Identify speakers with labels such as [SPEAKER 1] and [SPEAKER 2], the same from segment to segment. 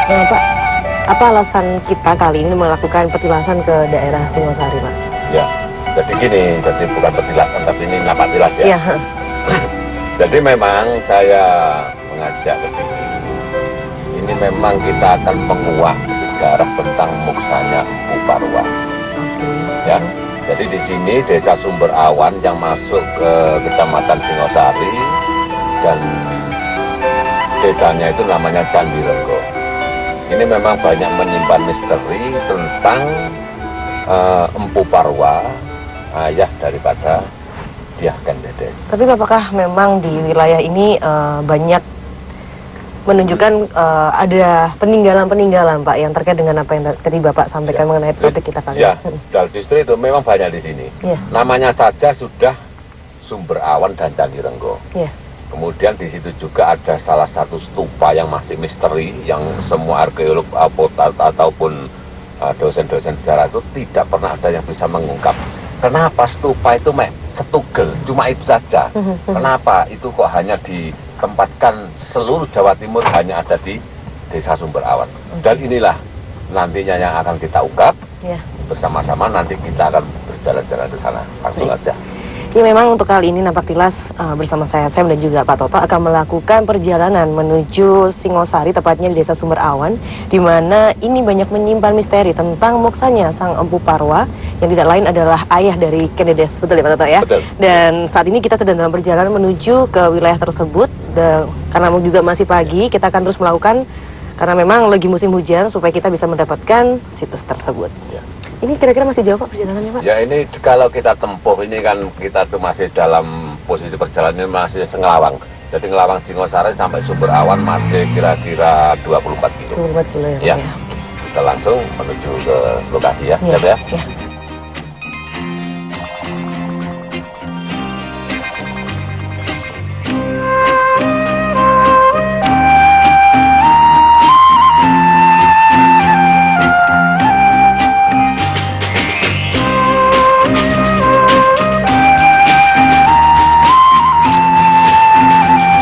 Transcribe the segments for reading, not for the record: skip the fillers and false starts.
[SPEAKER 1] Nah, Pak, apa alasan kita kali ini melakukan petilasan ke daerah Singosari, Pak?
[SPEAKER 2] Ya, jadi gini, jadi bukan petilasan, tapi ini napak tilas ya.
[SPEAKER 1] Iya.
[SPEAKER 2] Jadi memang saya mengajak ke sini. Ini memang kita akan menguak sejarah tentang muksanya Empu Parwa. Ya, jadi di sini Desa Sumber Awan yang masuk ke Kecamatan Singosari dan desanya itu namanya Candi Renggo. Ini memang banyak menyimpan misteri tentang Empu Parwa, ayah daripada Dyah Kendedes.
[SPEAKER 1] Tapi apakah memang di wilayah ini banyak menunjukkan ada peninggalan-peninggalan, Pak, yang terkait dengan apa yang tadi Bapak sampaikan mengenai topik kita kali
[SPEAKER 2] ya,
[SPEAKER 1] ini?
[SPEAKER 2] dan justru itu memang banyak di sini.
[SPEAKER 1] Ya.
[SPEAKER 2] Namanya saja sudah Sumber Awan dan Candi Renggo.
[SPEAKER 1] Ya.
[SPEAKER 2] Kemudian di situ juga ada salah satu stupa yang masih misteri, yang semua arkeolog ataupun dosen-dosen sejarah itu tidak pernah ada yang bisa mengungkap. Kenapa stupa itu setugel, cuma itu saja. Kenapa itu kok hanya ditempatkan seluruh Jawa Timur hanya ada di Desa Sumber Awan. Dan inilah nantinya yang akan kita ungkap. Bersama-sama nanti kita akan berjalan-jalan ke sana. Langsung aja.
[SPEAKER 1] Ya, memang untuk kali ini Napak Tilas bersama saya Sam dan juga Pak Toto akan melakukan perjalanan menuju Singosari, tepatnya di Desa Sumber Awan, di mana ini banyak menyimpan misteri tentang moksanya Sang Empu Parwa yang tidak lain adalah ayah dari Kendedes. Betul ya Pak Toto ya?
[SPEAKER 2] Betul.
[SPEAKER 1] Dan saat ini kita sedang dalam perjalanan menuju ke wilayah tersebut, dan karena juga masih pagi kita akan terus melakukan, karena memang lagi musim hujan, supaya kita bisa mendapatkan situs tersebut.
[SPEAKER 2] Ya.
[SPEAKER 1] Ini kira-kira masih jauh Pak perjalanannya, Pak?
[SPEAKER 2] Ya, ini kalau kita tempuh ini kan kita tuh masih dalam posisi perjalanan ini masih Ngelawang. Jadi Ngelawang Singosari sampai Sumber Awan masih kira-kira 24 kilo.
[SPEAKER 1] 24 kilo ya.
[SPEAKER 2] Ya. Kita langsung menuju ke lokasi ya.
[SPEAKER 1] Ya.
[SPEAKER 2] Ya.
[SPEAKER 1] Ya.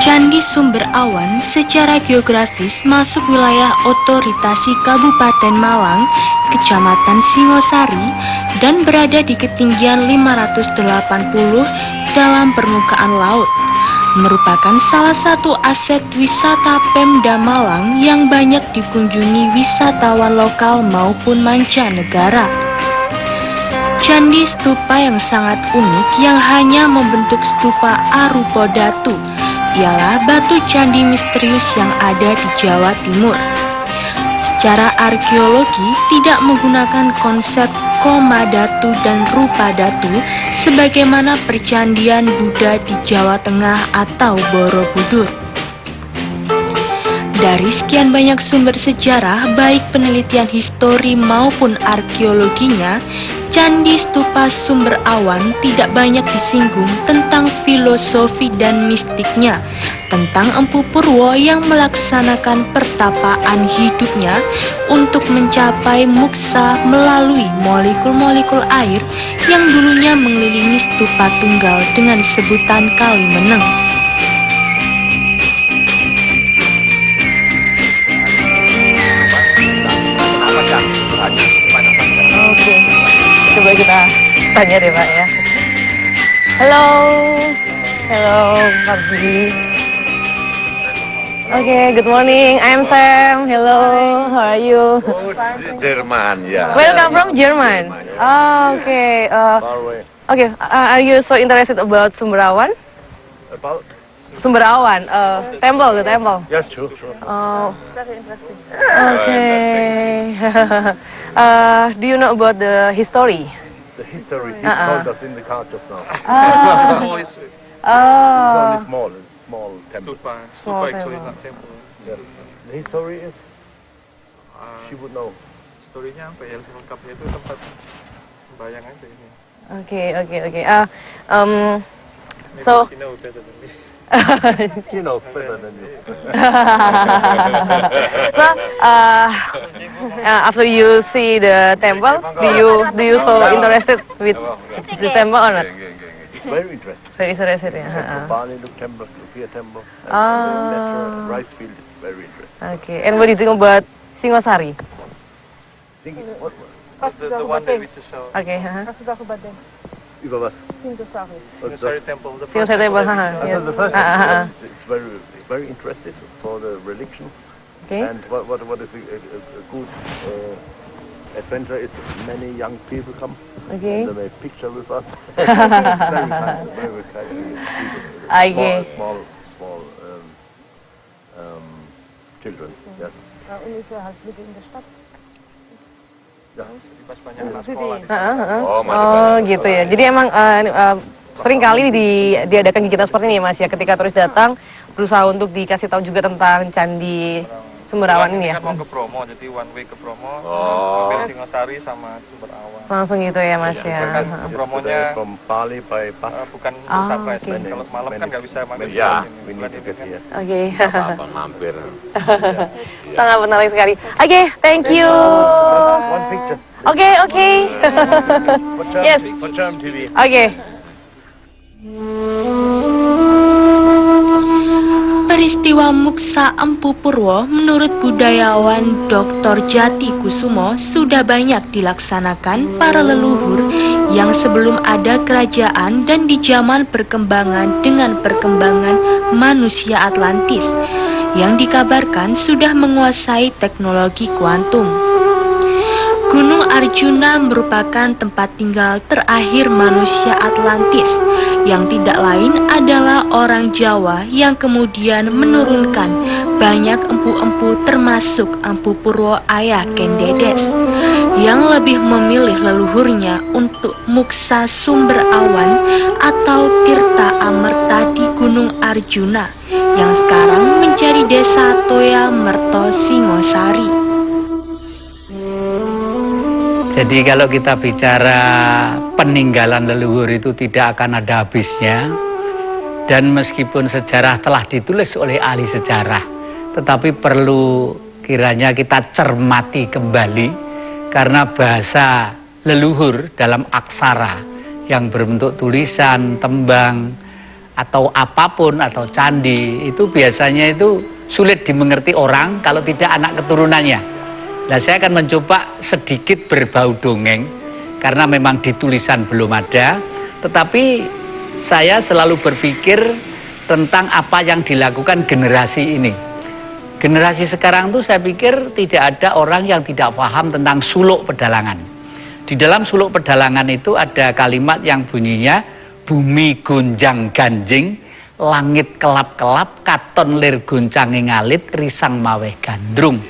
[SPEAKER 3] Candi Sumber Awan secara geografis masuk wilayah otoritasi Kabupaten Malang, Kecamatan Singosari, dan berada di ketinggian 580 dalam permukaan laut. Merupakan salah satu aset wisata Pemda Malang yang banyak dikunjungi wisatawan lokal maupun mancanegara. Candi stupa yang sangat unik yang hanya membentuk stupa arupa datu ialah batu candi misterius yang ada di Jawa Timur. Secara arkeologi tidak menggunakan konsep koma datu dan rupa datu sebagaimana percandian Buddha di Jawa Tengah atau Borobudur. Dari sekian banyak sumber sejarah, baik penelitian histori maupun arkeologinya, Candi Stupa Sumber Awan tidak banyak disinggung tentang filosofi dan mistiknya, tentang Empu Purwo yang melaksanakan pertapaan hidupnya untuk mencapai muksa melalui molekul-molekul air yang dulunya mengelilingi stupa tunggal dengan sebutan Kalimeneng.
[SPEAKER 1] Oke, coba kita tanya deh Pak ya. Halo, pagi. Oke, good morning. I'm Sam. Hello, how are you?
[SPEAKER 2] Jerman ya.
[SPEAKER 1] Welcome from German. Oh, okay. Okay. Are you so interested about Sumber Awan?
[SPEAKER 4] About
[SPEAKER 1] Sumber Awan, temple, the temple.
[SPEAKER 4] yes, sure.
[SPEAKER 1] Oh, very interesting. Okay. Do you know about the history?
[SPEAKER 4] The history he told us in the car just now.
[SPEAKER 1] Oh.
[SPEAKER 4] It's
[SPEAKER 1] Oh.
[SPEAKER 4] only small temple.
[SPEAKER 1] Small
[SPEAKER 5] actually is
[SPEAKER 1] temple.
[SPEAKER 5] not temple.
[SPEAKER 4] Yes. The history is she would know.
[SPEAKER 5] Historinya apa ya? Lengkapnya itu tempat sembahyang aja ini.
[SPEAKER 1] Okay.
[SPEAKER 5] Maybe
[SPEAKER 1] So.
[SPEAKER 5] she know better than me.
[SPEAKER 4] She knows better than you.
[SPEAKER 1] So, after you see the temple, do you so interested with the temple or not?
[SPEAKER 4] Very interesting.
[SPEAKER 1] Very interested ya.
[SPEAKER 4] Bali temple, Lupia temple, and
[SPEAKER 1] Ah.
[SPEAKER 4] the natural rice field is very interesting.
[SPEAKER 1] Okay. And what do you think about Singosari.
[SPEAKER 5] The one that we just showed.
[SPEAKER 1] Oke.
[SPEAKER 4] Über was?
[SPEAKER 5] Singosari Temple. The first
[SPEAKER 1] Singosari Temple,
[SPEAKER 5] that we
[SPEAKER 1] haha,
[SPEAKER 5] showed.
[SPEAKER 1] yes.
[SPEAKER 4] The first one, it's very interesting for the religion.
[SPEAKER 1] Oke.
[SPEAKER 4] And what is a good adventure is many young people come
[SPEAKER 1] Oke.
[SPEAKER 4] and they make picture with us. Very kind people.
[SPEAKER 1] Oke.
[SPEAKER 4] Small children. Yes.
[SPEAKER 5] Pas banyak anak sekolah.
[SPEAKER 2] Oh, masih
[SPEAKER 1] Oh
[SPEAKER 2] banyak.
[SPEAKER 1] gitu ya. Jadi emang sering kali diadakan kegiatan seperti ini ya Mas ya. Ketika turis datang berusaha untuk dikasih tahu juga tentang Candi Sumberawan ini ya.
[SPEAKER 5] Kan mau ke Bromo, jadi one way ke Bromo,
[SPEAKER 2] Oh.
[SPEAKER 5] mampir Singosari sama Sumberawan.
[SPEAKER 1] Langsung gitu ya Mas
[SPEAKER 5] Kan
[SPEAKER 1] ya.
[SPEAKER 5] ke Bromonya
[SPEAKER 4] From Bali by bus.
[SPEAKER 5] bukan
[SPEAKER 1] Ah,
[SPEAKER 5] surprise.
[SPEAKER 1] oke.
[SPEAKER 5] Kalau malam kan nggak bisa mampir
[SPEAKER 2] Ya,
[SPEAKER 5] ke sini.
[SPEAKER 4] We
[SPEAKER 5] Bulan
[SPEAKER 4] need to
[SPEAKER 5] ini
[SPEAKER 4] get
[SPEAKER 5] kan
[SPEAKER 4] here.
[SPEAKER 1] Oke.
[SPEAKER 2] Apa mampir.
[SPEAKER 1] Sangat menarik sekali. Oke, thank you.
[SPEAKER 4] One picture.
[SPEAKER 1] Oke, oke. Yes.
[SPEAKER 4] For German TV.
[SPEAKER 1] Oke.
[SPEAKER 3] Peristiwa Muksa Empu Purwo menurut budayawan Dr. Jati Kusumo sudah banyak dilaksanakan para leluhur yang sebelum ada kerajaan dan di zaman perkembangan dengan perkembangan manusia Atlantis yang dikabarkan sudah menguasai teknologi kuantum. Gunung Arjuna merupakan tempat tinggal terakhir manusia Atlantis yang tidak lain adalah orang Jawa yang kemudian menurunkan banyak empu-empu termasuk Empu Purwo ayah Kendedes yang lebih memilih leluhurnya untuk Muksa Sumber Awan atau Tirta Amerta di Gunung Arjuna yang sekarang menjadi desa Toya Merto Singosari.
[SPEAKER 6] Jadi kalau kita bicara peninggalan leluhur itu tidak akan ada habisnya. Dan meskipun sejarah telah ditulis oleh ahli sejarah, tetapi perlu kiranya kita cermati kembali karena bahasa leluhur dalam aksara yang berbentuk tulisan, tembang, atau apapun, atau candi, itu biasanya itu sulit dimengerti orang kalau tidak anak keturunannya. Nah, saya akan mencoba sedikit berbau dongeng karena memang di tulisan belum ada, tetapi saya selalu berpikir tentang apa yang dilakukan generasi ini. Generasi sekarang tuh saya pikir tidak ada orang yang tidak paham tentang suluk pedalangan. Di dalam suluk pedalangan itu ada kalimat yang bunyinya bumi gonjang ganjing, langit kelap-kelap, katon lir goncange ngalit, risang maweh gandrung.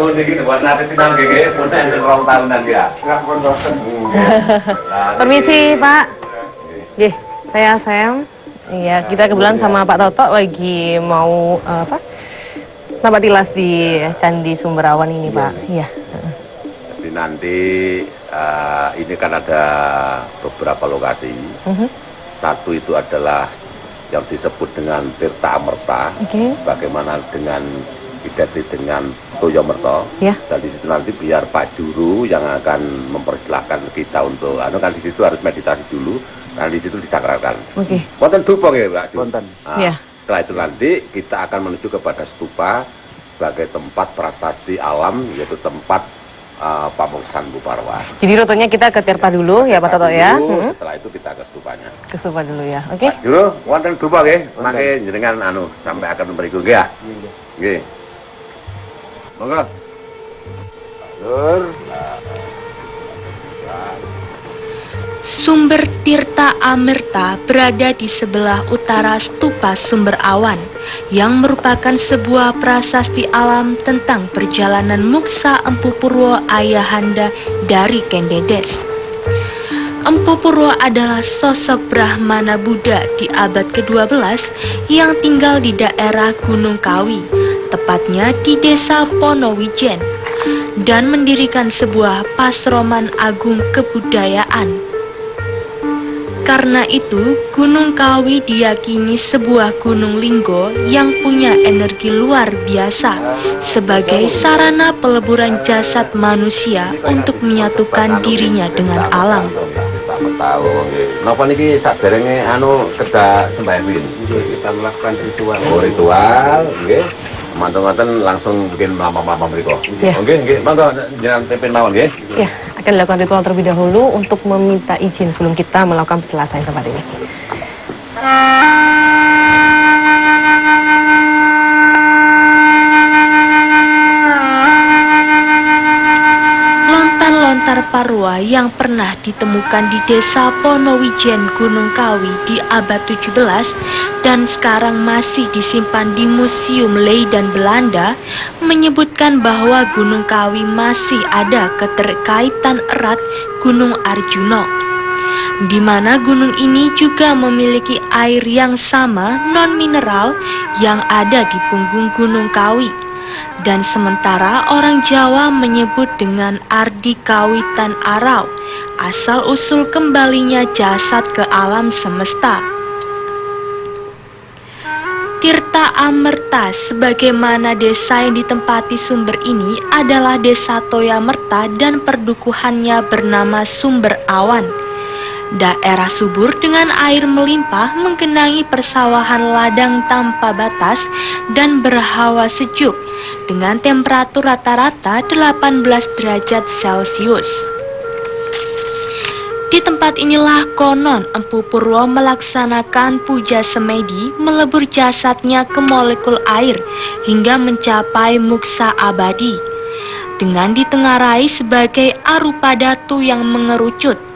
[SPEAKER 2] Bangun iki buat nanti tinang gege, pun enten 2 tahunan ya.
[SPEAKER 1] Permisi Pak. Nggih, saya Sam. Iya, kita kebetulan sama Pak Toto lagi mau nampak tilas di Candi Sumberawan ini Pak. Iya.
[SPEAKER 2] Jadi nanti ini kan ada beberapa lokasi. Satu itu adalah yang disebut dengan Tirta Amerta.
[SPEAKER 1] Oke.
[SPEAKER 2] Bagaimana dengan identik dengan Toya Merta.
[SPEAKER 1] Ya.
[SPEAKER 2] Dan di situ nanti biar Pak Juru yang akan mempersilahkan kita untuk kan di situ harus meditasi dulu. Nah di situ disakralkan.
[SPEAKER 1] Oke.
[SPEAKER 2] Wonten dupa nggih Pak Juru.
[SPEAKER 4] Wonten.
[SPEAKER 1] Ya.
[SPEAKER 2] Setelah itu nanti kita akan menuju kepada stupa sebagai tempat prasasti alam, yaitu tempat pamungsan Buparwa.
[SPEAKER 1] Jadi rutenya kita ke Tirta dulu ya Pak Toto ya.
[SPEAKER 2] Setelah itu kita ke stupanya.
[SPEAKER 1] Ke stupa dulu ya. Oke.
[SPEAKER 2] Pak Juru, wonten dupa nggih, mangke jenengan sampai akan memberiku nggih ya. Nggih. Monggo.
[SPEAKER 3] Sumber Tirta Amerta berada di sebelah utara stupa Sumber Awan yang merupakan sebuah prasasti alam tentang perjalanan Muksa Empu Purwo ayahanda dari Kendedes. Empu Purwo adalah sosok Brahmana Buddha di abad ke-12 yang tinggal di daerah Gunung Kawi, tepatnya di desa Ponowijen, dan mendirikan sebuah pasroman agung kebudayaan. Karena itu, Gunung Kawi diyakini sebuah gunung linggo yang punya energi luar biasa sebagai sarana peleburan jasad manusia untuk menyatukan dirinya dengan alam.
[SPEAKER 2] Napa niki saderenge kedah sembahyang kita melakukan ritual. Oh, ritual, nggih. Mantung-mantung langsung bikin lama-lama mriku. Nggih, monggo jenengan pimpin mawon nggih.
[SPEAKER 1] Ya, akan dilakukan ritual terlebih dahulu untuk meminta izin sebelum kita melakukan petilasan tempat ini.
[SPEAKER 3] Lontar Parwa yang pernah ditemukan di desa Ponowijen Gunung Kawi di abad 17 dan sekarang masih disimpan di Museum Leiden Belanda menyebutkan bahwa Gunung Kawi masih ada keterkaitan erat Gunung Arjuna, di mana gunung ini juga memiliki air yang sama non-mineral yang ada di punggung Gunung Kawi. Dan sementara orang Jawa menyebut dengan Ardi Kawitan Arau, asal-usul kembalinya jasad ke alam semesta. Tirta Amerta sebagaimana desa yang ditempati sumber ini adalah desa Toyamerta dan perdukuhannya bernama Sumber Awan. Daerah subur dengan air melimpah menggenangi persawahan ladang tanpa batas dan berhawa sejuk dengan temperatur rata-rata 18 derajat Celcius. Di tempat inilah konon Empu Purwo melaksanakan puja semedi melebur jasadnya ke molekul air hingga mencapai muksa abadi dengan ditengarai sebagai arupa datu yang mengerucut.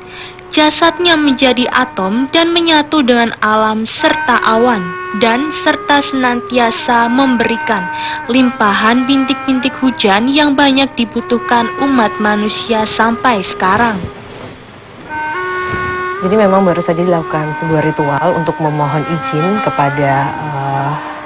[SPEAKER 3] Jasadnya menjadi atom dan menyatu dengan alam serta awan dan serta senantiasa memberikan limpahan bintik-bintik hujan yang banyak dibutuhkan umat manusia sampai sekarang.
[SPEAKER 1] Jadi memang baru saja dilakukan sebuah ritual untuk memohon izin kepada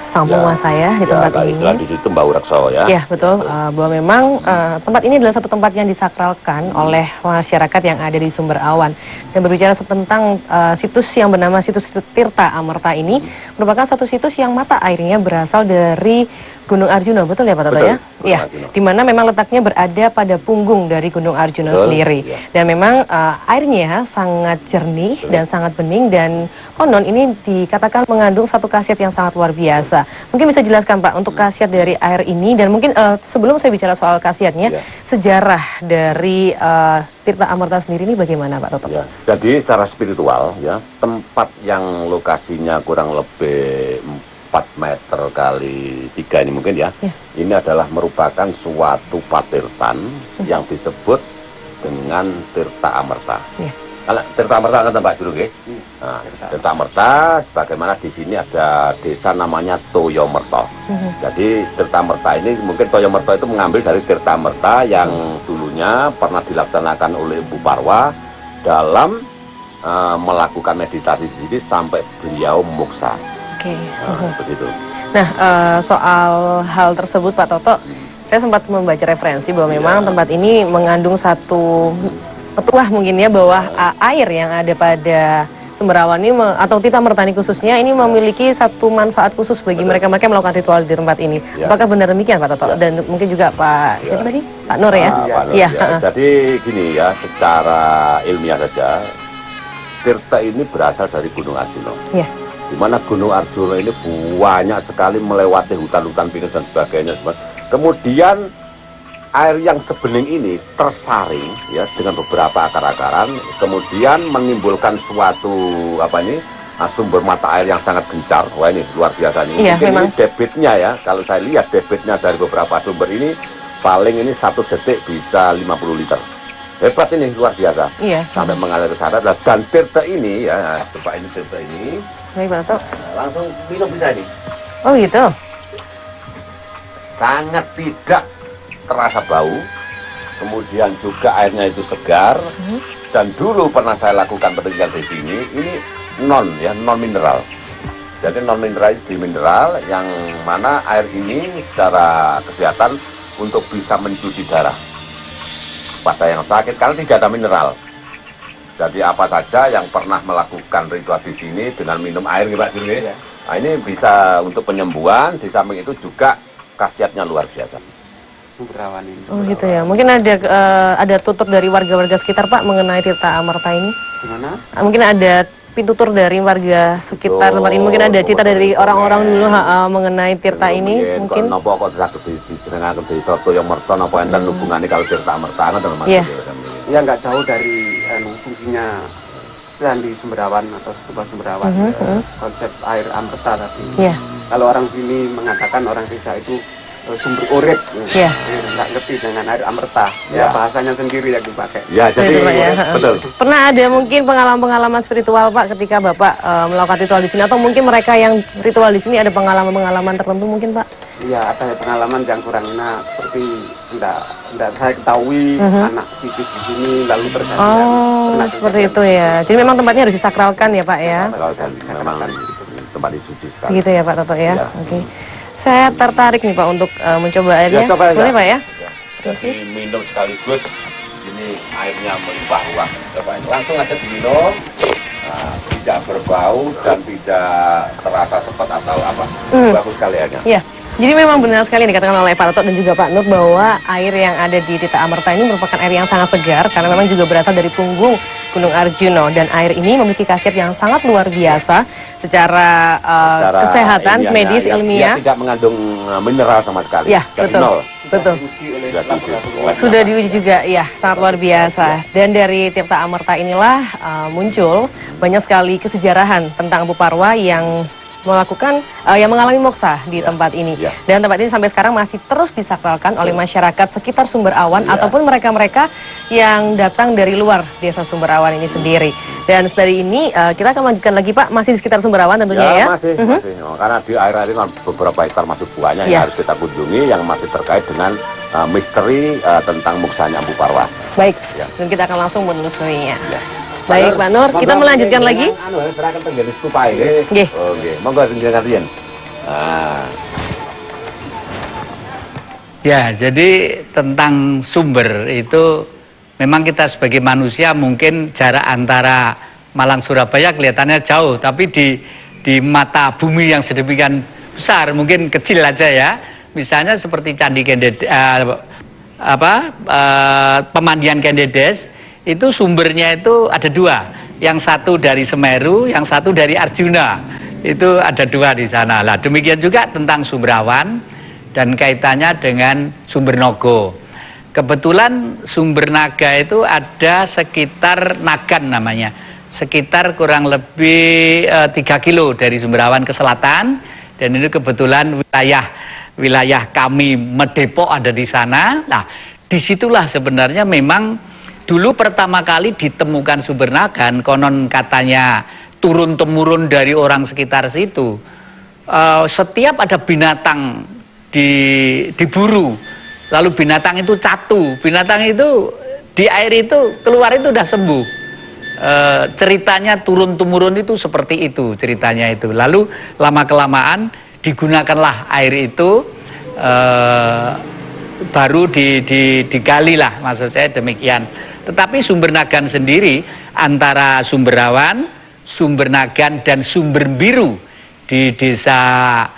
[SPEAKER 1] sang penguasa ya di tempat ini.
[SPEAKER 2] Di situ Mbak Urakso ya.
[SPEAKER 1] Ya betul, bahwa memang tempat ini adalah satu tempat yang disakralkan oleh masyarakat yang ada di Sumber Awan. Dan berbicara tentang situs yang bernama situs Tirta Amerta ini merupakan satu situs yang mata airnya berasal dari Gunung Arjuna, betul ya Pak Toto ya? Iya, di mana memang letaknya berada pada punggung dari Gunung Arjuna sendiri.
[SPEAKER 2] Ya.
[SPEAKER 1] Dan memang airnya sangat jernih dan sangat bening dan konon ini dikatakan mengandung satu khasiat yang sangat luar biasa. Mungkin bisa jelaskan Pak untuk khasiat dari air ini dan mungkin sebelum saya bicara soal khasiatnya, sejarah dari Tirta Amerta sendiri ini bagaimana Pak Toto?
[SPEAKER 2] Ya. Jadi secara spiritual ya, tempat yang lokasinya kurang lebih 4 meter kali 3 ini mungkin ya. Ini adalah merupakan suatu patirtan yang disebut dengan Tirta Amerta. Kalau Tirta Amerta kan tempat dulu nggih. Nah, Tirta Amerta sebagaimana di sini ada desa namanya Toyamerta. Jadi Tirta Amerta ini mungkin Toyamerta itu mengambil dari Tirta Amerta yang dulunya pernah dilaksanakan oleh Empu Parwa dalam melakukan meditasi di sini sampai beliau moksa.
[SPEAKER 1] Oke.
[SPEAKER 2] Begitu.
[SPEAKER 1] Nah, soal hal tersebut Pak Toto, saya sempat membaca referensi bahwa memang tempat ini mengandung satu petuah mungkin ya bahwa air yang ada pada Sumber Awan ini atau Tirta Amerta khususnya ini memiliki satu manfaat khusus bagi mereka-mereka yang melakukan ritual di tempat ini. Apakah benar demikian Pak Toto? Dan mungkin juga Pak siapa tadi? Pak Nur ya?
[SPEAKER 2] Pak Nur, ya. Jadi gini ya, secara ilmiah saja Tirta ini berasal dari Gunung Arjuna.
[SPEAKER 1] Iya.
[SPEAKER 2] Di mana Gunung Arjuna ini banyak sekali melewati hutan-hutan pinus dan sebagainya. Kemudian air yang sebening ini tersaring ya dengan beberapa akar-akaran, kemudian menimbulkan suatu sumber mata air yang sangat gencar. Wah ini luar biasa nih.
[SPEAKER 1] Iya,
[SPEAKER 2] mungkin
[SPEAKER 1] memang.
[SPEAKER 2] ini debitnya ya, kalau saya lihat debitnya dari beberapa sumber ini paling ini 1 detik bisa 50 liter. Hebat ini, luar biasa.
[SPEAKER 1] Iya.
[SPEAKER 2] Sampai mengalir ke sana. Dan Tirta ini ya, coba ini Tirta ini.
[SPEAKER 1] Baik Pak Toto.
[SPEAKER 2] Langsung minum bisa ini.
[SPEAKER 1] Oh gitu.
[SPEAKER 2] Sangat tidak terasa bau, kemudian juga airnya itu segar, Dan dulu pernah saya lakukan penelitian di sini, ini non mineral. Jadi non mineral di mineral yang mana air ini secara kesehatan untuk bisa mencuci darah pada yang sakit karena tidak ada mineral. Jadi apa saja yang pernah melakukan ritual di sini dengan minum air, Pak Juri, nah ini bisa untuk penyembuhan. Di samping itu juga khasiatnya luar biasa.
[SPEAKER 7] Sumberawan ini.
[SPEAKER 1] Oh gitu ya. Mungkin ada tutur dari warga-warga sekitar Pak mengenai Tirta Amerta ini.
[SPEAKER 7] Gimana?
[SPEAKER 1] Mungkin ada pintutur dari warga sekitar tempat ini. Mungkin ada cerita dari orang-orang dulu mengenai Tirta ini. Mungkin.
[SPEAKER 2] Napa kok saged dijenengaken desa Toya Merta napa enten hubungane kalau Tirta Amerta ngoten Mas.
[SPEAKER 1] Iya.
[SPEAKER 7] Ya nggak jauh dari fungsinya Candi Sumberawan atau Stupa Sumberawan. Konsep air Amerta tadi.
[SPEAKER 1] Iya.
[SPEAKER 7] Kalau orang sini mengatakan orang desa itu sumber urip,
[SPEAKER 1] Iya.
[SPEAKER 7] nggak ngerti dengan air Amerta, ya bahasanya sendiri yang dipakai.
[SPEAKER 2] Ya, jadi
[SPEAKER 1] Betul, Pak, ya.
[SPEAKER 2] betul.
[SPEAKER 1] Pernah ada mungkin pengalaman-pengalaman spiritual Pak ketika Bapak melakukan ritual di sini, atau mungkin mereka yang ritual di sini ada pengalaman-pengalaman tertentu mungkin Pak?
[SPEAKER 7] Iya, ada pengalaman yang kurang enak, seperti tidak saya ketahui anak cucu di sini lalu terjadi.
[SPEAKER 1] Oh, seperti itu ya. Jadi memang tempatnya harus disakralkan ya Pak ya?
[SPEAKER 2] Kalau dan memang tempat disuci sekali.
[SPEAKER 1] Gitu ya Pak Toto ya?
[SPEAKER 2] Ya.
[SPEAKER 1] Oke. Saya tertarik nih Pak untuk mencoba airnya.
[SPEAKER 2] Ya, coba aja.
[SPEAKER 1] Boleh Pak ya?
[SPEAKER 2] Jadi minum sekaligus, ini airnya melimpah ruah. Coba ini langsung aja diminum, tidak berbau dan tidak terasa sepet atau apa. Bagus sekali airnya.
[SPEAKER 1] Iya. Jadi memang benar sekali yang dikatakan oleh Pak Toto dan juga Pak Nur bahwa air yang ada di Tirta Amerta ini merupakan air yang sangat segar karena memang juga berasal dari punggung Gunung Arjuna, dan air ini memiliki khasiat yang sangat luar biasa secara kesehatan, medis, ilmiah.
[SPEAKER 2] Dia tidak mengandung mineral sama sekali.
[SPEAKER 1] Ya, betul. Betul. Sudah diuji juga, ya, sangat luar biasa. Dan dari Tirta Amerta inilah muncul banyak sekali kesejarahan tentang Empu Parwa yang melakukan yang mengalami moksa di tempat ini. Dan tempat ini sampai sekarang masih terus disakralkan oleh masyarakat sekitar Sumber Awan ataupun mereka-mereka yang datang dari luar desa Sumber Awan ini sendiri. Dan setelah ini kita akan lanjutkan lagi Pak, masih di sekitar Sumber Awan tentunya ya.
[SPEAKER 2] Masih. Oh, karena di air-air ini beberapa hektar masih buahnya yang harus kita kunjungi yang masih terkait dengan misteri tentang moksanya Empu Parwa.
[SPEAKER 1] Baik, dan kita akan langsung menelusurinya. Baik Pak Nur, kita melanjutkan lagi.
[SPEAKER 2] Serahkan tenggene stupa ini.
[SPEAKER 1] Nggih.
[SPEAKER 2] Oke, monggo jenengan riyen.
[SPEAKER 6] Ya, jadi tentang sumber itu memang kita sebagai manusia mungkin jarak antara Malang Surabaya kelihatannya jauh, tapi di mata bumi yang sedemikian besar mungkin kecil aja ya. Misalnya seperti Candi Pemandian Kendedes, itu sumbernya itu ada dua, yang satu dari Semeru, yang satu dari Arjuna, itu ada dua di sana. Lah demikian juga tentang Sumberawan dan kaitannya dengan Sumber Naga. Kebetulan Sumber Naga itu ada sekitar Nagan namanya, sekitar kurang lebih 3 kilo dari Sumberawan ke selatan, dan itu kebetulan wilayah kami Medepok ada di sana. Nah disitulah sebenarnya memang dulu pertama kali ditemukan Sumber Nagan, konon katanya turun-temurun dari orang sekitar situ. Setiap ada binatang diburu, lalu binatang itu catu, binatang itu di air itu keluar itu udah sembuh. Ceritanya turun-temurun itu seperti itu ceritanya itu. Lalu lama-kelamaan digunakanlah air itu, baru digali lah, maksud saya demikian. Tetapi Sumber Nagan sendiri antara Sumberawan, Sumber Nagan dan Sumber Biru di desa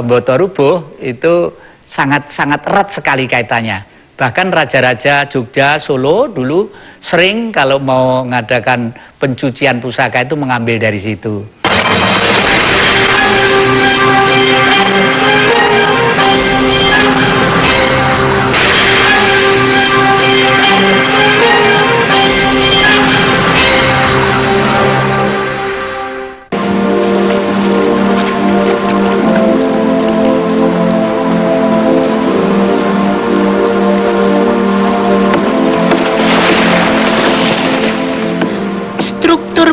[SPEAKER 6] Botorubuh itu sangat erat sekali kaitannya. Bahkan raja-raja Jogja, Solo dulu sering kalau mau mengadakan pencucian pusaka itu mengambil dari situ.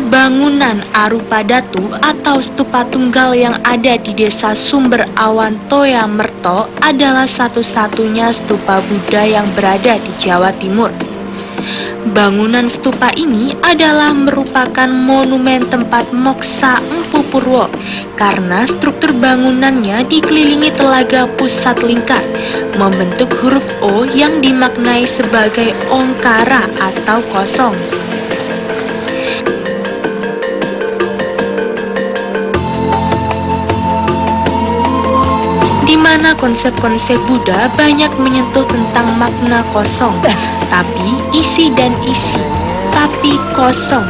[SPEAKER 3] Bangunan arupa datu atau stupa tunggal yang ada di desa Sumber Awan Toya Merto adalah satu-satunya stupa Buddha yang berada di Jawa Timur. Bangunan stupa ini adalah merupakan monumen tempat moksa Empu Purwo karena struktur bangunannya dikelilingi telaga pusat lingkar, membentuk huruf O yang dimaknai sebagai ongkara atau kosong. Di mana konsep-konsep Buddha banyak menyentuh tentang makna kosong, tapi isi dan isi, tapi kosong,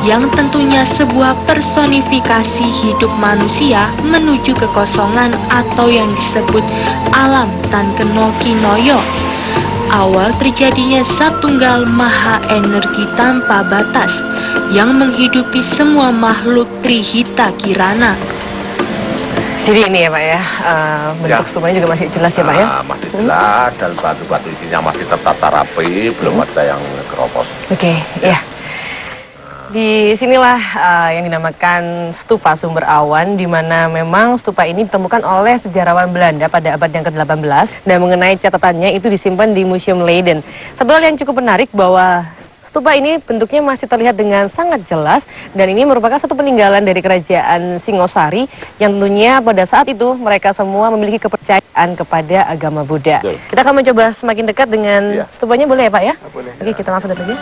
[SPEAKER 3] yang tentunya sebuah personifikasi hidup manusia menuju kekosongan atau yang disebut alam Tankeno Kinoyo. Awal terjadinya Zat Tunggal Maha Energi tanpa batas yang menghidupi semua makhluk Trihita Kirana.
[SPEAKER 1] Jadi ini ya Pak ya, bentuk stupanya juga masih jelas ya Pak ya?
[SPEAKER 2] Masih jelas dan batu-batu isinya masih tertata rapi, belum ada yang keropos.
[SPEAKER 1] Oke, ya. Di sinilah yang dinamakan Stupa Sumber Awan, di mana memang stupa ini ditemukan oleh sejarawan Belanda pada abad yang ke-18 dan mengenai catatannya itu disimpan di Museum Leiden. Satu hal yang cukup menarik bahwa stupa ini bentuknya masih terlihat dengan sangat jelas dan ini merupakan satu peninggalan dari kerajaan Singosari yang tentunya pada saat itu mereka semua memiliki kepercayaan kepada agama Buddha.
[SPEAKER 2] Betul.
[SPEAKER 1] Kita akan mencoba semakin dekat dengan stupanya, boleh ya Pak ya?
[SPEAKER 5] Boleh.
[SPEAKER 1] Oke, kita langsung datang aja.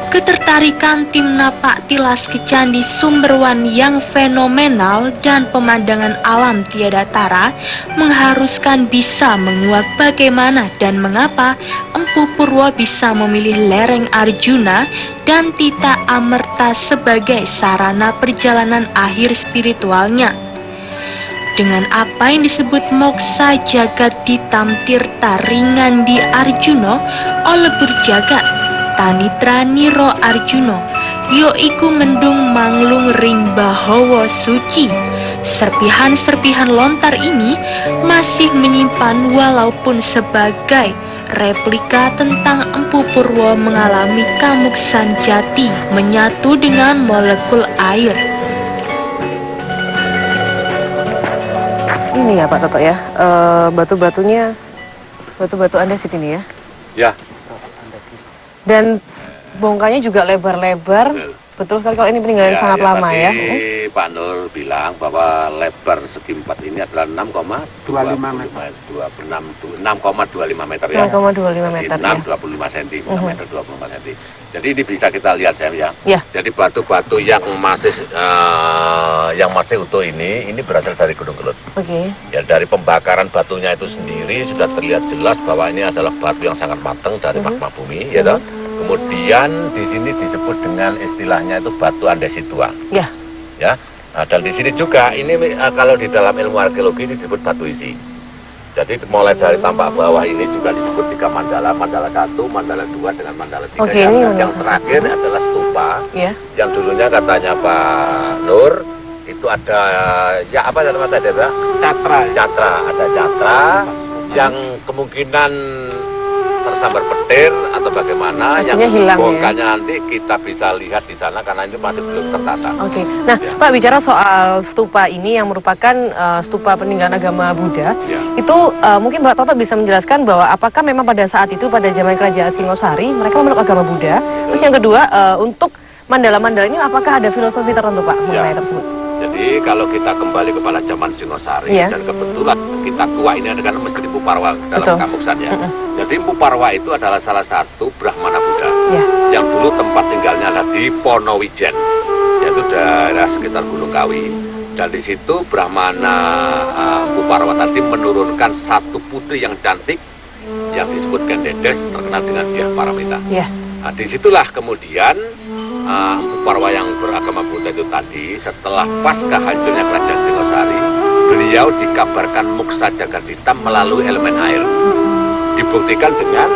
[SPEAKER 3] Ketertarikan tim napak tilas ke Candi Sumberwan yang fenomenal dan pemandangan alam tiada tara mengharuskan bisa menguak bagaimana dan mengapa Empu Purwo bisa memilih lereng Arjuna dan Tita Amerta sebagai sarana perjalanan akhir spiritualnya. Dengan apa yang disebut moksa jagat ditamtirta ringan di Arjuno oleh berjagat Tanitra Niro Arjuno, yoiku mendung manglung ring bahawa suci. Serpihan-serpihan lontar ini masih menyimpan walaupun sebagai replika tentang Empu Purwo mengalami kamuksan jati menyatu dengan molekul air.
[SPEAKER 1] Ini ya Pak Toto ya, batu-batu andesit ini ya.
[SPEAKER 2] Ya.
[SPEAKER 1] Dan bongkanya juga lebar-lebar. Betul sekali kalau ini peninggalan sangat lama ya.
[SPEAKER 2] Tadi Pak Nur bilang bahwa lebar segi 4 ini adalah 6,25 meter ya.
[SPEAKER 1] 6,25 meter ya.
[SPEAKER 2] 6,25 cm, 6 meter 24 cm. Jadi ini bisa kita lihat ya.
[SPEAKER 1] Ya.
[SPEAKER 2] Jadi batu-batu yang masih utuh ini berasal dari Gunung Kelut.
[SPEAKER 1] Oke.
[SPEAKER 2] Ya, dari pembakaran batunya itu sendiri sudah terlihat jelas bahwa ini adalah batu yang sangat matang dari magma bumi, ya toh. Kemudian di sini disebut dengan istilahnya itu batu andesituang.
[SPEAKER 1] Ya.
[SPEAKER 2] Ya. Nah, dan di sini juga ini kalau di dalam ilmu arkeologi ini disebut batu isi. Jadi mulai dari tampak bawah ini juga disebut 3 mandala, mandala 1, mandala 2 dengan mandala 3.
[SPEAKER 1] Oke,
[SPEAKER 2] yang terakhir adalah stupa.
[SPEAKER 1] Ya.
[SPEAKER 2] Yang dulunya katanya Pak Nur itu ada apa nama tadi Pak? Catra, ada catra yang kemungkinan tersambar petir atau bagaimana.
[SPEAKER 1] Artinya
[SPEAKER 2] yang
[SPEAKER 1] hilang,
[SPEAKER 2] bongkanya nanti kita bisa lihat di sana karena ini masih belum tertata.
[SPEAKER 1] Oke. Nah,
[SPEAKER 2] Ya.
[SPEAKER 1] Pak, bicara soal stupa ini yang merupakan stupa peninggalan agama Buddha,
[SPEAKER 2] Ya.
[SPEAKER 1] itu mungkin Pak Toto bisa menjelaskan bahwa apakah memang pada saat itu pada zaman kerajaan Singosari mereka memeluk agama Buddha? Terus yang kedua, untuk mandala-mandala ini apakah ada filosofi tertentu Pak mengenai tersebut?
[SPEAKER 2] Jadi kalau kita kembali kepada zaman Singosari
[SPEAKER 1] Ya.
[SPEAKER 2] dan kebetulan kita tua ini adalah mesti Empu Parwa dalam
[SPEAKER 1] Betul.
[SPEAKER 2] kamuksan ya. Jadi Empu Parwa itu adalah salah satu Brahmana Buddha
[SPEAKER 1] Ya.
[SPEAKER 2] yang dulu tempat tinggalnya adalah di Ponowijen, yaitu daerah sekitar Gunung Kawi. Dan di situ Brahmana Empu Parwa tadi menurunkan satu putri yang cantik yang disebut Gendedes, terkenal dengan Dyah Paramita.
[SPEAKER 1] Ya.
[SPEAKER 2] Nah, disitulah kemudian Empu Parwa yang beragama Buddha itu tadi setelah pasca hancurnya kerajaan Singosari, beliau dikabarkan muksa jagat hitam melalui elemen air. Dibuktikan dengan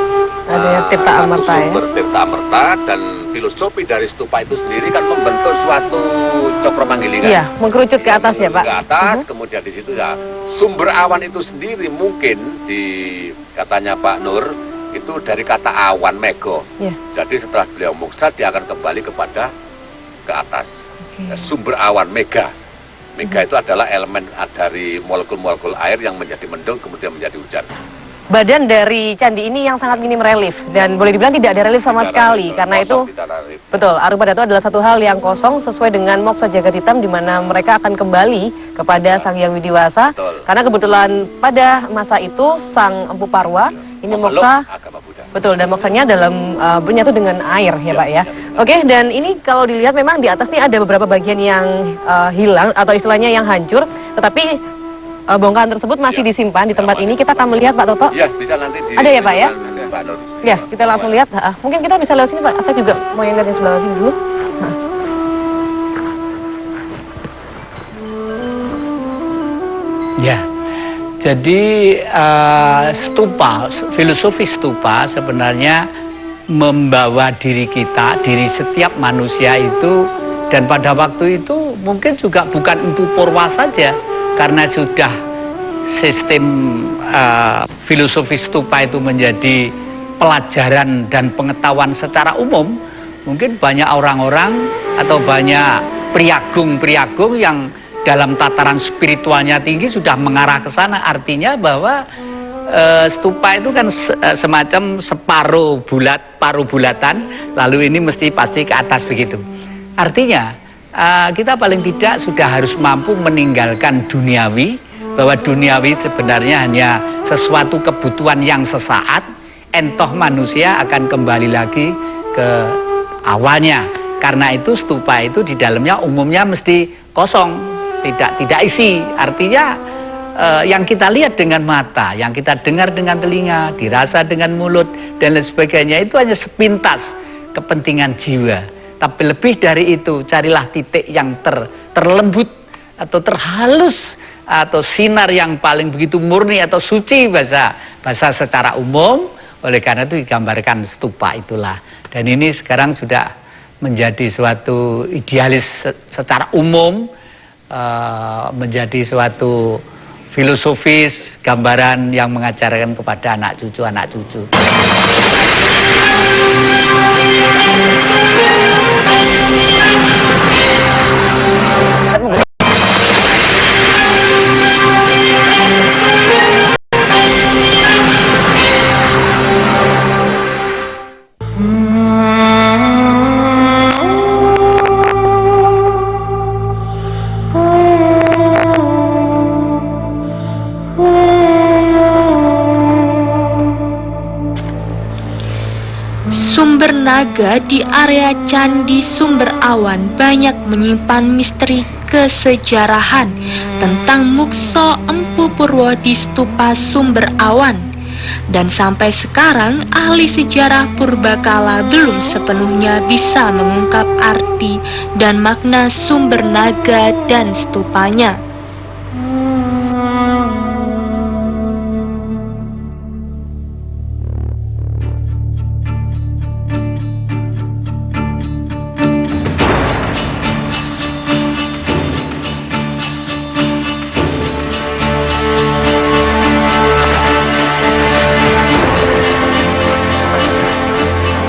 [SPEAKER 1] Adanya Tirta Amerta ya.
[SPEAKER 2] sumber Tirta Amerta, dan filosofi dari stupa itu sendiri kan membentuk suatu cokro manggilingan.
[SPEAKER 1] Iya, mengkerucut ke atas ya Pak.
[SPEAKER 2] Ke atas, kemudian di situ ya sumber awan itu sendiri mungkin di katanya Pak Nur itu dari kata awan mego.
[SPEAKER 1] Ya.
[SPEAKER 2] Jadi setelah beliau muksa dia akan kembali kepada ke atas.
[SPEAKER 1] Oke.
[SPEAKER 2] Sumber awan mega. Mega itu adalah elemen dari molekul-molekul air yang menjadi mendung kemudian menjadi hujan.
[SPEAKER 1] badan dari candi ini yang sangat minim relief dan boleh dibilang tidak ada relief sama sekali karena itu betul Arupa Dato adalah satu hal yang kosong sesuai dengan Moksa Jagat Hitam di mana mereka akan kembali kepada Sang Hyang Widiwasa karena kebetulan pada masa itu Sang Empu Parwa ini moksa betul dan moksanya dalam bernyatu dengan air ya Pak ya. Oke, dan ini kalau dilihat memang di atas nih ada beberapa bagian yang hilang atau istilahnya yang hancur, tetapi bongkahan tersebut masih disimpan di tempat ini. Kita akan melihat Pak Toto.
[SPEAKER 2] Ya, bisa nanti
[SPEAKER 1] Ada ya Pak ya? Ya, kita langsung lihat. Mungkin kita bisa lihat sini Pak. Saya juga mau yang lihat yang sebelah sini dulu.
[SPEAKER 6] Ya, jadi stupa, filosofi stupa sebenarnya membawa diri kita, diri setiap manusia itu, dan pada waktu itu mungkin juga bukan Empu Purwa saja, karena sudah sistem filosofi stupa itu menjadi pelajaran dan pengetahuan secara umum, mungkin banyak orang-orang atau banyak priagung-priagung yang dalam tataran spiritualnya tinggi sudah mengarah ke sana. Artinya bahwa stupa itu kan semacam separuh bulat, paruh bulatan, lalu ini mesti pasti ke atas begitu. Artinya kita paling tidak sudah harus mampu meninggalkan duniawi, bahwa duniawi sebenarnya hanya sesuatu kebutuhan yang sesaat, entoh manusia akan kembali lagi ke awalnya. Karena itu stupa itu di dalamnya umumnya mesti kosong, tidak isi. Artinya yang kita lihat dengan mata, yang kita dengar dengan telinga, dirasa dengan mulut, dan lain sebagainya itu hanya sepintas kepentingan jiwa. Tapi lebih dari itu, carilah titik yang terlembut atau terhalus, atau sinar yang paling begitu murni atau suci bahasa secara umum. Oleh karena itu digambarkan stupa itulah. Dan ini sekarang sudah menjadi suatu idealis secara umum, menjadi suatu filosofis, gambaran yang mengajarkan kepada anak cucu.
[SPEAKER 3] Sumber naga di area Candi Sumber Awan banyak menyimpan misteri kesejarahan tentang Muksa Empu Purwo di stupa Sumber Awan. Dan sampai sekarang ahli sejarah purbakala belum sepenuhnya bisa mengungkap arti dan makna sumber naga dan stupanya.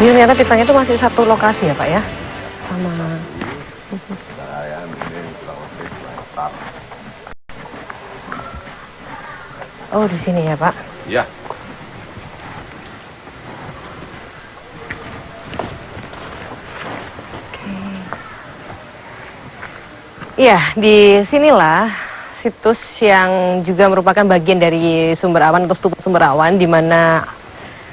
[SPEAKER 1] Ini ternyata pitanya itu masih satu lokasi ya Pak ya, sama. Oh di sini ya Pak.
[SPEAKER 2] Ya.
[SPEAKER 1] Iya, di sinilah situs yang juga merupakan bagian dari Sumber Awan atau stupa Sumber Awan, di mana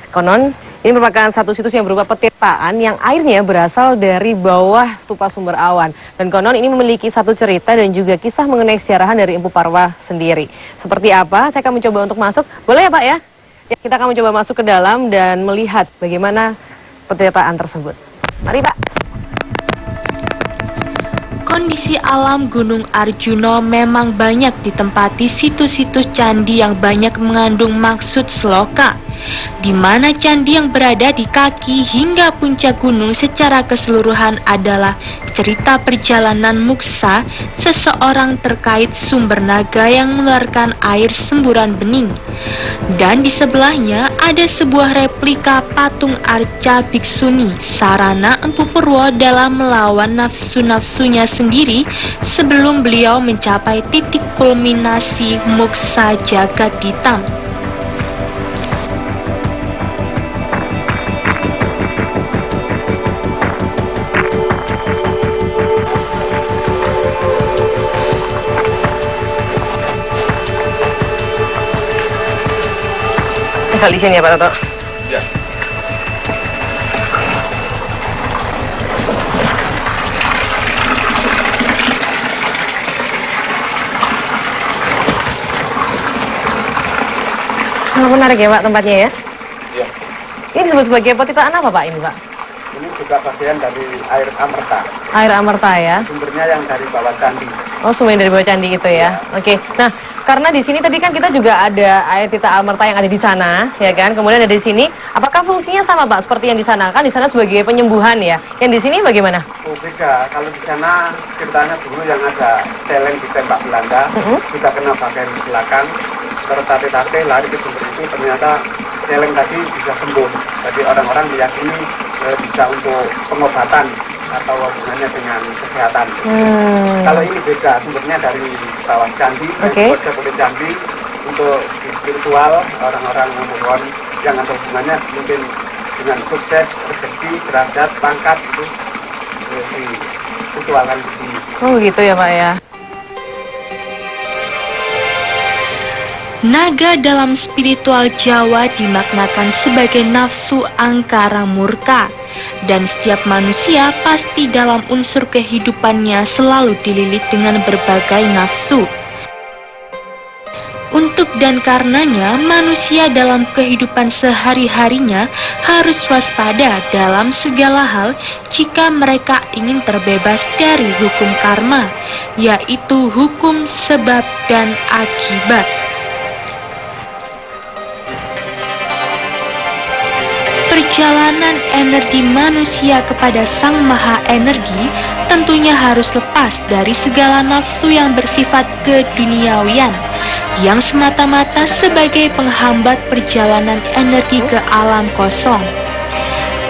[SPEAKER 1] konon ini merupakan satu situs yang berupa petirtaan yang airnya berasal dari bawah stupa Sumber Awan. Dan konon ini memiliki satu cerita dan juga kisah mengenai kesejarahan dari Empu Parwa sendiri. Seperti apa? Saya akan mencoba untuk masuk. Boleh ya Pak ya? Ya, kita akan mencoba masuk ke dalam dan melihat bagaimana petirtaan tersebut. Mari Pak.
[SPEAKER 3] Kondisi alam Gunung Arjuna memang banyak ditempati situs-situs candi yang banyak mengandung maksud seloka, di mana candi yang berada di kaki hingga puncak gunung secara keseluruhan adalah cerita perjalanan Muksa, seseorang terkait sumber naga yang mengeluarkan air semburan bening. Dan di sebelahnya ada sebuah replika patung arca biksuni, sarana Empu Purwo dalam melawan nafsu-nafsunya sendiri sebelum beliau mencapai titik kulminasi Moksa Jagat Hitam.
[SPEAKER 1] Tinggal di sini ya Pak Toto.
[SPEAKER 2] Ya.
[SPEAKER 1] Sangat menarik ya Pak tempatnya ya.
[SPEAKER 2] Ya.
[SPEAKER 1] Ini disebut sebagai petitaan apa Pak ini Pak?
[SPEAKER 7] Ini juga bagian dari air Amerta.
[SPEAKER 1] Air Amerta ya.
[SPEAKER 7] Sumbernya yang dari bawah candi.
[SPEAKER 1] Oh, sumbernya dari bawah candi itu ya. Oke. Nah, karena di sini tadi kan kita juga ada air Tita Amerta yang ada di sana, ya kan? Kemudian ada di sini. Apakah fungsinya sama Pak seperti yang di sana? Kan di sana sebagai penyembuhan ya. Yang di sini bagaimana?
[SPEAKER 7] Oh beda, kalau di sana ceritanya dulu yang ada celeng ditembak Belanda, kita kena bagian belakang, tertate-tate lari ke sumber itu, ternyata celeng tadi bisa sembuh. Jadi orang-orang meyakini bisa untuk pengobatan atau hubungannya dengan kesehatan. Kalau ini beda, sumbernya dari bawah candi, konsep oleh candi untuk spiritual, orang-orang memohon yang ada hubungannya mungkin dengan sukses, rezeki, derajat, pangkat itu dituangkan di sini.
[SPEAKER 1] Oh, gitu ya Pak ya.
[SPEAKER 3] Naga dalam spiritual Jawa dimaknakan sebagai nafsu angkara murka, dan setiap manusia pasti dalam unsur kehidupannya selalu dililit dengan berbagai nafsu. Untuk dan karenanya manusia dalam kehidupan sehari-harinya harus waspada dalam segala hal jika mereka ingin terbebas dari hukum karma, yaitu hukum sebab dan akibat. Perjalanan energi manusia kepada Sang Maha Energi tentunya harus lepas dari segala nafsu yang bersifat keduniawian, yang semata-mata sebagai penghambat perjalanan energi ke alam kosong.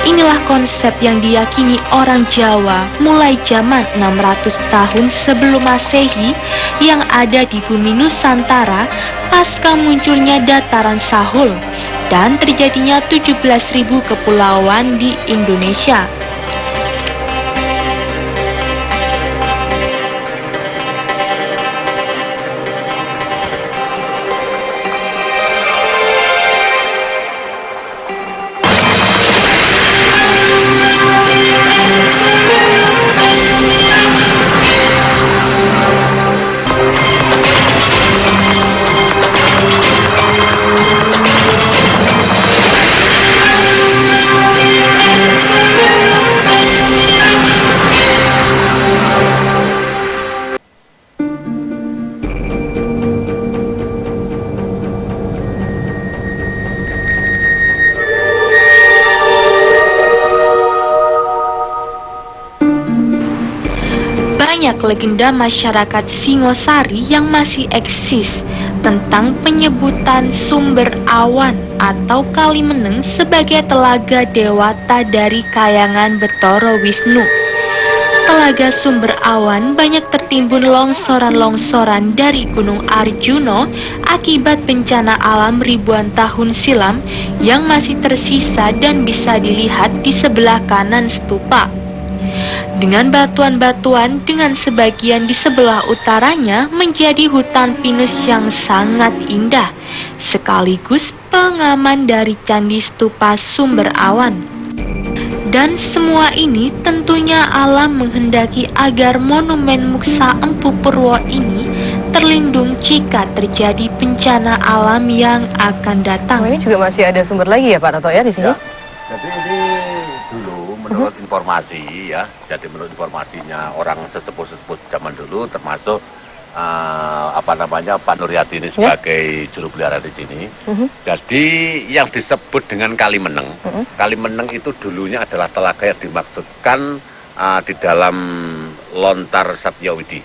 [SPEAKER 3] Inilah konsep yang diyakini orang Jawa mulai zaman 600 tahun sebelum Masehi yang ada di bumi Nusantara pasca munculnya dataran Sahul dan terjadinya 17.000 kepulauan di Indonesia. Banyak legenda masyarakat Singosari yang masih eksis tentang penyebutan sumber awan atau Kalimeneng sebagai telaga dewata dari kayangan Betara Wisnu. Telaga sumber awan banyak tertimbun longsoran-longsoran dari Gunung Arjuno akibat bencana alam ribuan tahun silam yang masih tersisa dan bisa dilihat di sebelah kanan stupa. Dengan batuan-batuan dengan sebagian di sebelah utaranya menjadi hutan pinus yang sangat indah, sekaligus pengaman dari candi stupa sumber awan. Dan semua ini tentunya alam menghendaki agar monumen Muksa Empu Purwo ini terlindung jika terjadi bencana alam yang akan datang.
[SPEAKER 1] Ini juga masih ada sumber lagi ya Pak Toto ya di sini?
[SPEAKER 2] Ya. Jadi ini dulu menurut informasi ya, jadi menurut informasinya orang sesepuh-sesepuh zaman dulu termasuk Pak Nuryati ini sebagai juru pelihara di sini. Jadi yang disebut dengan Kalimeneng, Kalimeneng itu dulunya adalah telaga yang dimaksudkan di dalam lontar Satyawidi.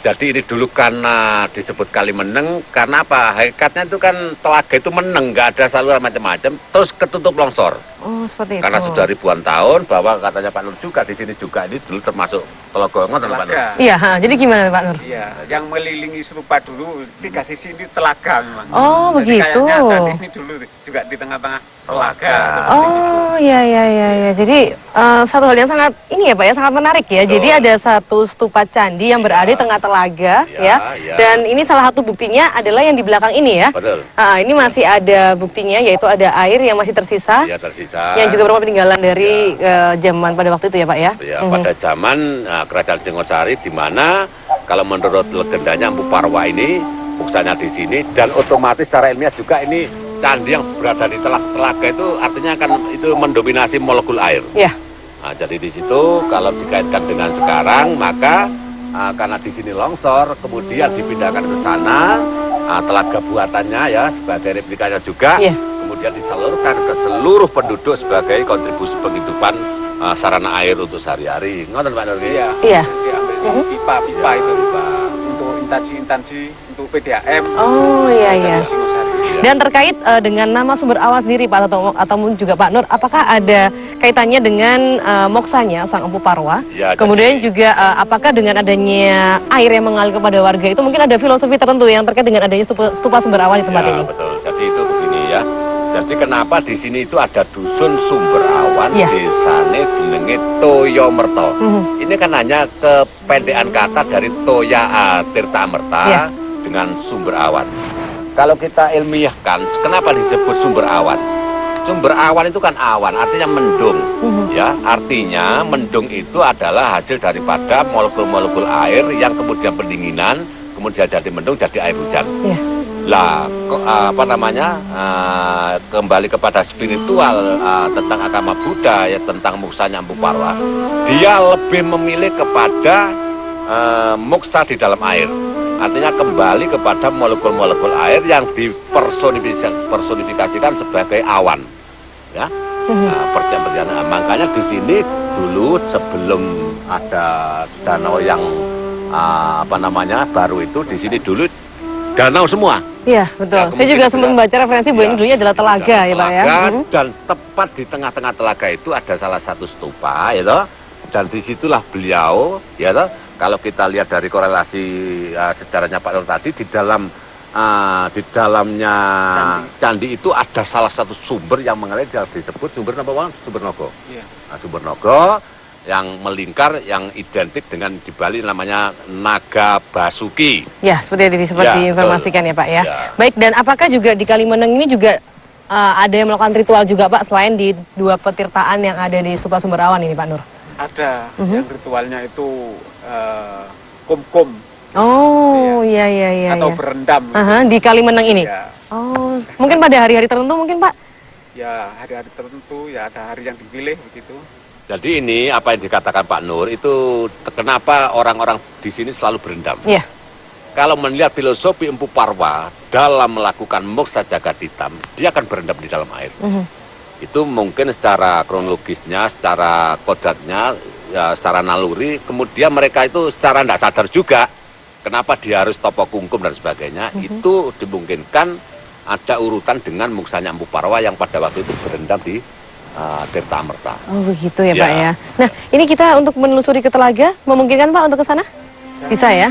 [SPEAKER 2] Jadi ini dulu karena disebut Kalimeneng karena apa? Hakikatnya itu kan telaga itu meneng, nggak ada saluran macam-macam, terus ketutup longsor.
[SPEAKER 1] Oh, seperti itu.
[SPEAKER 2] Karena sudah ribuan tahun, bahwa katanya Pak Nur juga di sini juga ini dulu termasuk telaga. Ngoten Pak Nur.
[SPEAKER 1] Iya, jadi gimana Pak Nur?
[SPEAKER 7] Iya, yang melilingi Serupa dulu 3 sisi ini telaga memang.
[SPEAKER 1] Oh,
[SPEAKER 7] Jadi
[SPEAKER 1] begitu.
[SPEAKER 7] kayaknya candi ini dulu juga di tengah-tengah telaga.
[SPEAKER 1] Oh, iya. Jadi satu hal yang sangat ini ya Pak ya, sangat menarik ya.
[SPEAKER 2] Betul.
[SPEAKER 1] Jadi ada satu stupa candi yang berada di tengah telaga ya.
[SPEAKER 2] Iya.
[SPEAKER 1] Dan ini salah satu buktinya adalah yang di belakang ini ya.
[SPEAKER 2] Betul.
[SPEAKER 1] Ini masih ada buktinya, yaitu ada air yang masih tersisa.
[SPEAKER 2] Ya tersisa.
[SPEAKER 1] Yang juga berupa peninggalan dari zaman pada waktu itu ya Pak ya.
[SPEAKER 2] Ya, pada zaman Kerajaan Singosari, di mana kalau menurut legendanya Empu Parwa ini muksanya di sini, dan otomatis secara ilmiah juga ini candi yang berada di telaga itu artinya kan itu mendominasi molekul air.
[SPEAKER 1] Iya.
[SPEAKER 2] Nah, jadi di situ kalau dikaitkan dengan sekarang, maka karena di sini longsor, kemudian dipindahkan ke sana, telaga buatannya ya sebagai replikanya juga.
[SPEAKER 1] Iya.
[SPEAKER 2] Kemudian disalurkan ke seluruh penduduk sebagai kontribusi penghidupan sarana air untuk sehari-hari. Ngoten Pak Nur?
[SPEAKER 7] Iya.
[SPEAKER 1] Iya.
[SPEAKER 7] Diambil pipa-pipa itu untuk instansi untuk PDAM.
[SPEAKER 1] Oh, iya.
[SPEAKER 7] Dari Singosari.
[SPEAKER 1] Dan terkait dengan nama sumber awan sendiri Pak atau juga Pak Nur, apakah ada kaitannya dengan moksanya Sang Empu Parwa?
[SPEAKER 2] Ya,
[SPEAKER 1] Kemudian juga apakah dengan adanya air yang mengalir kepada warga itu mungkin ada filosofi tertentu yang terkait dengan adanya stupa sumber awan di tempat
[SPEAKER 2] ya,
[SPEAKER 1] ini?
[SPEAKER 2] Betul. Jadi itu begini ya. Jadi kenapa di sini itu ada dusun sumber awan,
[SPEAKER 1] Ya.
[SPEAKER 2] desane jenenge Toyomerto. Ini kan hanya kependekan kata dari Toya Tirta Amerta
[SPEAKER 1] Ya.
[SPEAKER 2] dengan sumber awan. Kalau kita ilmiahkan, kenapa disebut sumber awan? Sumber awan itu kan awan, artinya mendung. Ya, artinya mendung itu adalah hasil daripada molekul-molekul air yang kemudian pendinginan, kemudian jadi mendung, jadi air hujan.
[SPEAKER 1] Iya.
[SPEAKER 2] Lah, kembali kepada spiritual tentang agama Buddha ya, tentang muksanya Empu Parwa, dia lebih memilih kepada muksa di dalam air. Artinya kembali kepada molekul-molekul air yang dipersonifikasikan sebagai awan. Ya, perjalanan. Makanya di sini dulu sebelum ada danau yang baru itu, di sini dulu danau semua.
[SPEAKER 1] Iya, betul.
[SPEAKER 2] Ya,
[SPEAKER 1] Saya juga sempat membaca referensi bahwa ini dulunya adalah telaga ya Pak ya.
[SPEAKER 2] Dan tepat di tengah-tengah telaga itu ada salah satu stupa, ya toh. Dan disitulah beliau, ya toh. Kalau kita lihat dari korelasi sejarahnya Pak Nur tadi, di dalamnya candi itu ada salah satu sumber yang mengalir, disebut sumber apa? Sumber Nogo.
[SPEAKER 7] Iya.
[SPEAKER 2] Sumber Nogo yang melingkar, yang identik dengan di Bali namanya Naga Basuki.
[SPEAKER 1] Ya, seperti yang sempat
[SPEAKER 2] Ya,
[SPEAKER 1] diinformasikan
[SPEAKER 2] betul.
[SPEAKER 1] ya Pak ya.
[SPEAKER 2] Ya.
[SPEAKER 1] Baik, dan apakah juga di Kalimeneng ini juga ada yang melakukan ritual juga Pak, selain di dua petirtaan yang ada di stupa sumber awan ini Pak Nur?
[SPEAKER 7] Ada yang ritualnya itu kum-kum
[SPEAKER 1] Oh, iya.
[SPEAKER 7] atau berendam.
[SPEAKER 1] Aha, di Kalimeneng ini?
[SPEAKER 7] Ya,
[SPEAKER 1] Oh, mungkin pada hari-hari tertentu mungkin Pak?
[SPEAKER 7] ya hari-hari tertentu ya ada hari yang dipilih begitu.
[SPEAKER 2] Jadi ini apa yang dikatakan Pak Nur itu kenapa orang-orang di sini selalu berendam.
[SPEAKER 1] Iya.
[SPEAKER 2] Kalau melihat filosofi Empu Parwa dalam melakukan moksa jagat hitam, dia akan berendam di dalam air. Itu mungkin secara kronologisnya, secara kodratnya, ya, secara naluri, kemudian mereka itu secara tidak sadar juga kenapa dia harus topo kungkum dan sebagainya. Itu dimungkinkan ada urutan dengan muksanya Empu Parwa yang pada waktu itu berendam di Tirta Amerta.
[SPEAKER 1] Oh, begitu ya
[SPEAKER 2] Ya.
[SPEAKER 1] Pak ya. Nah, ini kita untuk menelusuri ke telaga, memungkinkan Pak untuk ke sana? Bisa ya?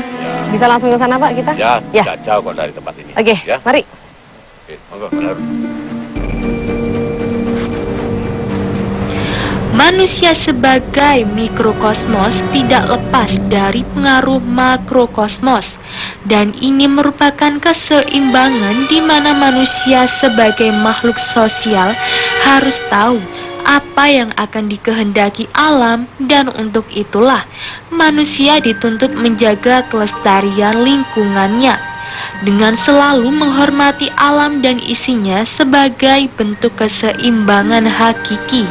[SPEAKER 1] Bisa langsung ke sana Pak kita?
[SPEAKER 2] Ya,
[SPEAKER 1] Ya.
[SPEAKER 2] tidak jauh kok dari tempat ini.
[SPEAKER 1] Oke,
[SPEAKER 2] Ya.
[SPEAKER 1] mari.
[SPEAKER 2] Oke, monggo, benar.
[SPEAKER 3] Manusia sebagai mikrokosmos tidak lepas dari pengaruh makrokosmos, dan ini merupakan keseimbangan di mana manusia sebagai makhluk sosial harus tahu apa yang akan dikehendaki alam, dan untuk itulah manusia dituntut menjaga kelestarian lingkungannya dengan selalu menghormati alam dan isinya sebagai bentuk keseimbangan hakiki.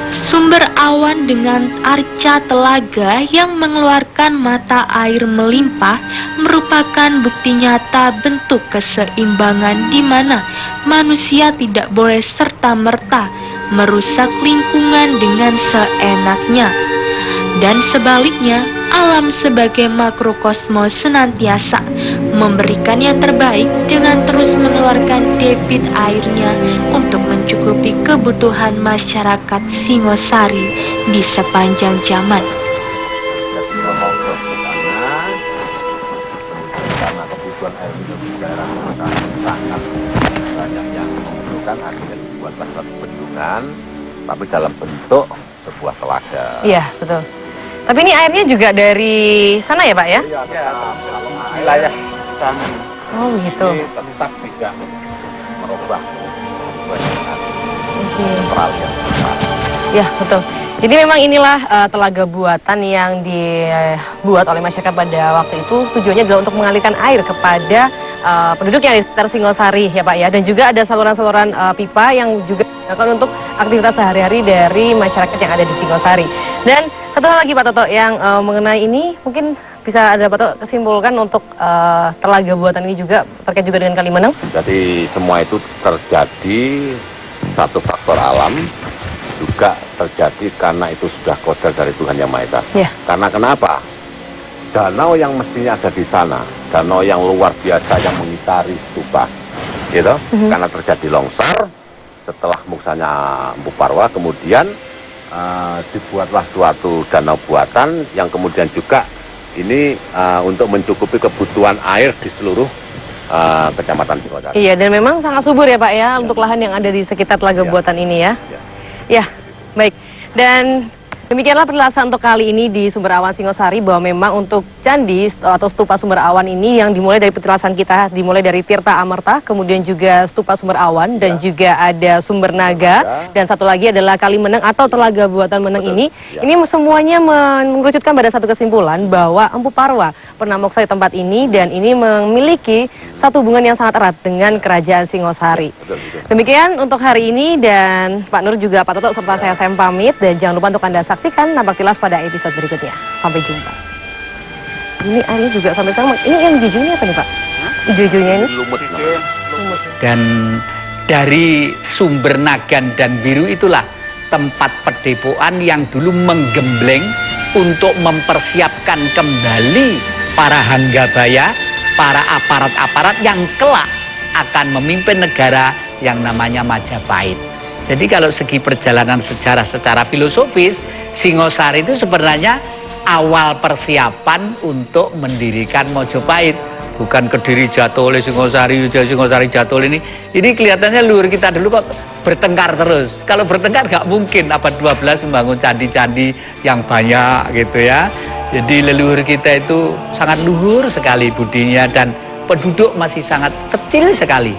[SPEAKER 3] Sumber awan dengan arca telaga yang mengeluarkan mata air melimpah merupakan bukti nyata bentuk keseimbangan di mana manusia tidak boleh serta-merta merusak lingkungan dengan seenaknya. Dan sebaliknya, alam sebagai makrokosmos senantiasa memberikan yang terbaik dengan terus mengeluarkan debit airnya untuk mencukupi kebutuhan masyarakat Singosari di sepanjang zaman.
[SPEAKER 2] Jadi mau ke sana, karena kebutuhan air minum di daerah sangat banyak yang memerlukan, akhirnya dibuatlah satu bendungan, tapi dalam bentuk sebuah telaga.
[SPEAKER 1] Iya, betul. Tapi ini airnya juga dari sana ya Pak ya?
[SPEAKER 2] Iya, kalau
[SPEAKER 7] Wilayah Jambi.
[SPEAKER 1] Oh begitu.
[SPEAKER 2] ini tetap tidak merubah
[SPEAKER 1] Oke.
[SPEAKER 2] netral yang tepat.
[SPEAKER 1] Ya, betul. Jadi memang inilah telaga buatan yang dibuat oleh masyarakat pada waktu itu. Tujuannya adalah untuk mengalirkan air kepada penduduk yang di sekitar Singosari ya Pak ya. Dan juga ada saluran-saluran pipa yang juga digunakan untuk aktivitas sehari-hari dari masyarakat yang ada di Singosari. Dan satu hal lagi Pak Toto yang mengenai ini mungkin bisa ada Pak Toto kesimpulkan untuk telaga buatan ini juga terkait juga dengan Kalimenang.
[SPEAKER 2] Jadi semua itu terjadi satu faktor alam, juga terjadi karena itu sudah kodrat dari Tuhan Yang Maha Esa.
[SPEAKER 1] Ya.
[SPEAKER 2] Karena kenapa? Danau yang mestinya ada di sana, danau yang luar biasa yang mengitari stupa, gitu. Karena terjadi longsor setelah muksanya Empu Parwa, kemudian dibuatlah suatu danau buatan yang kemudian juga ini untuk mencukupi kebutuhan air di seluruh kecamatan Singosari.
[SPEAKER 1] Iya, dan memang sangat subur ya Pak ya untuk lahan yang ada di sekitar telaga buatan ini ya. Ya, baik. Dan demikianlah penjelasan untuk kali ini di Sumber Awan Singosari bahwa memang untuk candi atau stupa Sumber Awan ini yang dimulai dari penjelasan kita, dimulai dari Tirta Amerta, kemudian juga stupa Sumber Awan dan juga ada Sumber Naga dan satu lagi adalah Kalimenang atau Telaga Buatan Meneng ini. Ini semuanya mengerucutkan pada satu kesimpulan bahwa Empu Parwa pernah moksa di tempat ini dan ini memiliki satu hubungan yang sangat erat dengan Kerajaan Singosari. Demikian untuk hari ini dan Pak Nur juga Pak Toto serta saya Sam pamit dan jangan lupa untuk Anda saksikan Nampak Tilas pada episode berikutnya. Sampai jumpa. Ini airnya juga sampai sekarang. Ini yang hijau-hijaunya apa nih Pak? Hijau-hijaunya ini?
[SPEAKER 2] Lumut.
[SPEAKER 6] Dan dari Sumber Nagan dan Biru itulah tempat pedepokan yang dulu menggembleng untuk mempersiapkan kembali para Hanggabaya, para aparat-aparat yang kelak akan memimpin negara yang namanya Majapahit. Jadi kalau segi perjalanan sejarah secara filosofis, Singosari itu sebenarnya awal persiapan untuk mendirikan Majapahit. Bukan Kediri jatuh oleh Singosari, Singosari jatuh oleh ini. Ini kelihatannya luhur kita dulu kok bertengkar terus. Kalau bertengkar nggak mungkin abad 12 membangun candi-candi yang banyak gitu ya. Jadi leluhur kita itu sangat luhur sekali budinya dan penduduk masih sangat kecil sekali.